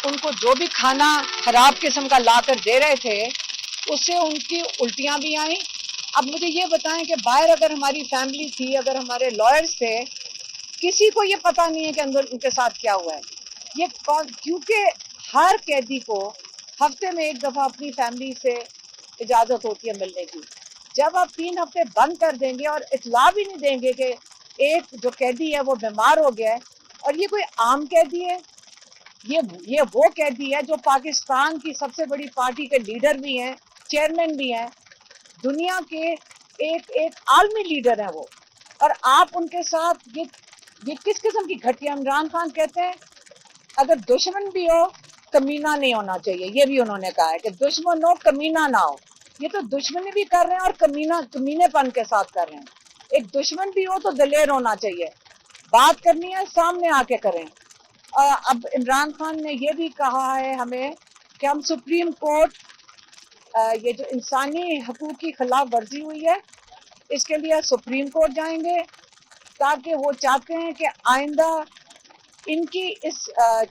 ان کو جو بھی کھانا خراب قسم کا لا کر دے رہے تھے اس سے ان کی الٹیاں بھی آئیں. اب مجھے یہ بتائیں کہ باہر اگر ہماری فیملی تھی, اگر ہمارے لائرز تھے, کسی کو یہ پتہ نہیں ہے کہ اندر ان کے ساتھ کیا ہوا ہے. کیونکہ ہر قیدی کو ہفتے میں ایک دفعہ اپنی فیملی سے اجازت ہوتی ہے ملنے کی. جب آپ 3 ہفتے بند کر دیں گے اور اطلاع بھی نہیں دیں گے کہ ایک جو قیدی ہے وہ بیمار ہو گیا ہے, اور یہ کوئی عام قیدی ہے, یہ وہ قیدی ہے جو پاکستان کی سب سے بڑی پارٹی کے لیڈر بھی ہیں, چیئرمین بھی ہیں, دنیا کے ایک عالمی لیڈر ہیں وہ, اور آپ ان کے ساتھ یہ کس قسم کی گھٹیا. عمران خان کہتے ہیں اگر دشمن بھی ہو کمینہ نہیں ہونا چاہیے. یہ بھی انہوں نے کہا ہے کہ دشمن ہو کمینہ نہ ہو. یہ تو دشمنی بھی کر رہے ہیں اور کمینے پن کے ساتھ کر رہے ہیں. ایک دشمن بھی ہو تو دلیر ہونا چاہیے, بات کرنی ہے سامنے آ کے کریں. اب عمران خان نے یہ بھی کہا ہے ہمیں کہ ہم سپریم کورٹ, یہ جو انسانی حقوق کی خلاف ورزی ہوئی ہے اس کے لیے سپریم کورٹ جائیں گے, تاکہ وہ چاہتے ہیں کہ آئندہ ان کی اس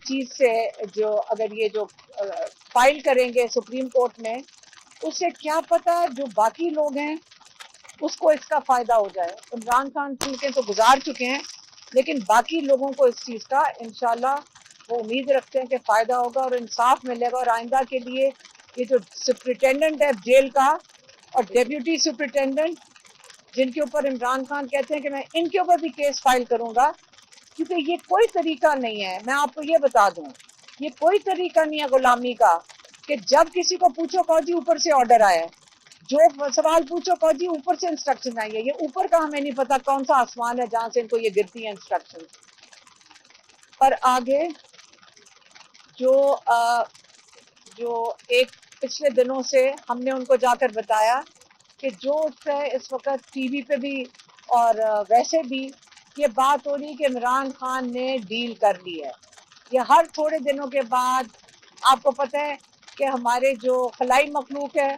چیز سے جو اگر یہ جو فائل کریں گے سپریم کورٹ میں, اس سے کیا پتہ جو باقی لوگ ہیں اس کو اس کا فائدہ ہو جائے. عمران خان چونکہ تو گزار چکے ہیں, لیکن باقی لوگوں کو اس چیز کا انشاءاللہ وہ امید رکھتے ہیں کہ فائدہ ہوگا اور انصاف ملے گا. اور آئندہ کے لیے یہ جو سپرنٹینڈنٹ ہے جیل کا اور ڈیپیوٹی سپرنٹینڈنٹ, جن کے اوپر عمران خان کہتے ہیں کہ میں ان کے اوپر بھی کیس فائل کروں گا, کیونکہ یہ کوئی طریقہ نہیں ہے. میں آپ کو یہ بتا دوں, یہ کوئی طریقہ نہیں ہے غلامی کا کہ جب کسی کو پوچھو کہو جی اوپر سے آرڈر آیا ہے, جو سوال پوچھو کہو جی اوپر سے انسٹرکشن آئی ہے. یہ اوپر کا ہمیں نہیں پتا کون سا آسمان ہے جہاں سے ان کو یہ گرتی ہیں انسٹرکشن. پر آگے جو ایک پچھلے دنوں سے ہم نے ان کو جا کر بتایا کہ جو اس وقت ٹی وی پہ بھی اور ویسے بھی یہ بات ہو رہی کہ عمران خان نے ڈیل کر لی ہے. یہ ہر تھوڑے دنوں کے بعد آپ کو پتہ ہے کہ ہمارے جو خلائی مخلوق ہے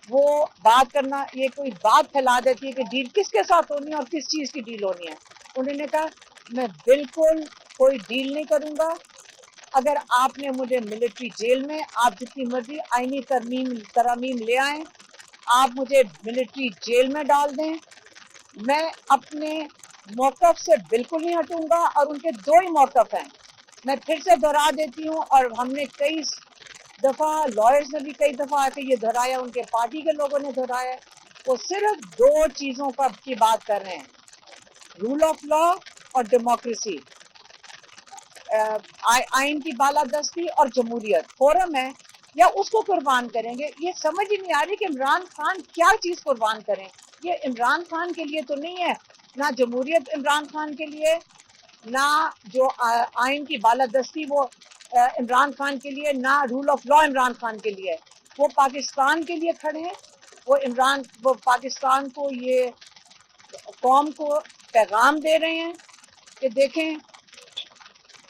وہ بات کرنا, یہ کوئی بات پھیلا دیتی ہے کہ ڈیل کس کے ساتھ ہونی ہے اور کس چیز کی ڈیل ہونی ہے. انہوں نے کہا میں بالکل کوئی ڈیل نہیں کروں گا. اگر آپ نے مجھے ملٹری جیل میں, آپ جتنی مرضی آئینی ترامیم لے آئیں, آپ مجھے ملٹری جیل میں ڈال دیں, میں اپنے موقف سے بالکل نہیں ہٹوں گا. اور ان کے 2 ہی موقف ہیں, میں پھر سے دہرا دیتی ہوں, اور ہم نے کئی دفعہ لائرز نے بھی کئی دفعہ آ کے یہ دہرایا, ان کے پارٹی کے لوگوں نے دہرایا. وہ صرف 2 چیزوں کی بات کر رہے ہیں, رول آف لا اور ڈیموکریسی, آئین کی بالادستی اور جمہوریت. فورم ہے یا اس کو قربان کریں گے. یہ سمجھ ہی نہیں آ رہی کہ عمران خان کیا چیز قربان کریں. یہ عمران خان کے لیے تو نہیں ہے, نہ جمہوریت عمران خان کے لیے, نہ جو آئین کی بالادستی وہ عمران خان کے لیے, نہ rule of law Imran Khan کے لیے. وہ پاکستان کے لیے کھڑے ہیں. وہ پاکستان کو, یہ قوم کو پیغام دے رہے ہیں کہ دیکھیں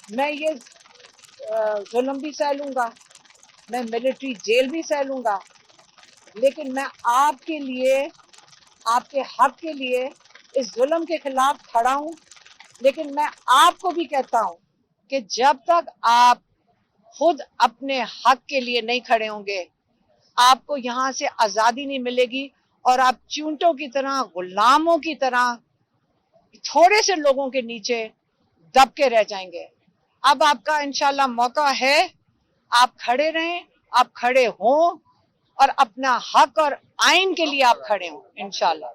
میں یہ ظلم بھی سہ لوں گا, میں ملٹری جیل بھی سہ لوں گا, لیکن میں آپ کے لیے, آپ کے حق کے لیے اس ظلم کے خلاف کھڑا ہوں. لیکن میں آپ کو بھی کہتا ہوں کہ جب تک آپ خود اپنے حق کے لیے نہیں کھڑے ہوں گے, آپ کو یہاں سے آزادی نہیں ملے گی, اور آپ چونٹوں کی طرح, غلاموں کی طرح تھوڑے سے لوگوں کے نیچے دب کے رہ جائیں گے. اب آپ کا انشاءاللہ موقع ہے, آپ کھڑے رہیں, آپ کھڑے ہوں, اور اپنا حق اور آئین کے لیے آپ کھڑے ہوں انشاءاللہ.